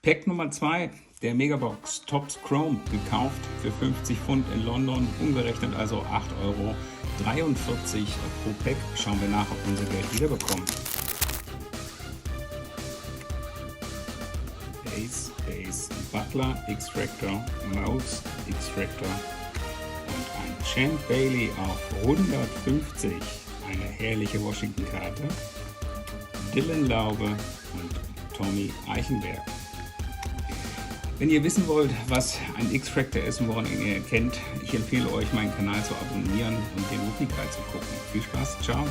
Pack Nummer 2 der Megabox Topps Chrome, gekauft für 50 Pfund in London, umgerechnet also 8,43 € pro Pack. Schauen wir nach, ob wir unser Geld wiederbekommen. Ace, Butler, X-Factor, Mouse, X-Factor und ein Champ Bailey auf 150. Eine herrliche Washington-Karte. Dylan Laube und Tommy Eichenberg. Wenn ihr wissen wollt, was ein X-Factor ist und woran ihr erkennt, ich empfehle euch, meinen Kanal zu abonnieren und den Rookie Guide zu gucken. Viel Spaß, ciao!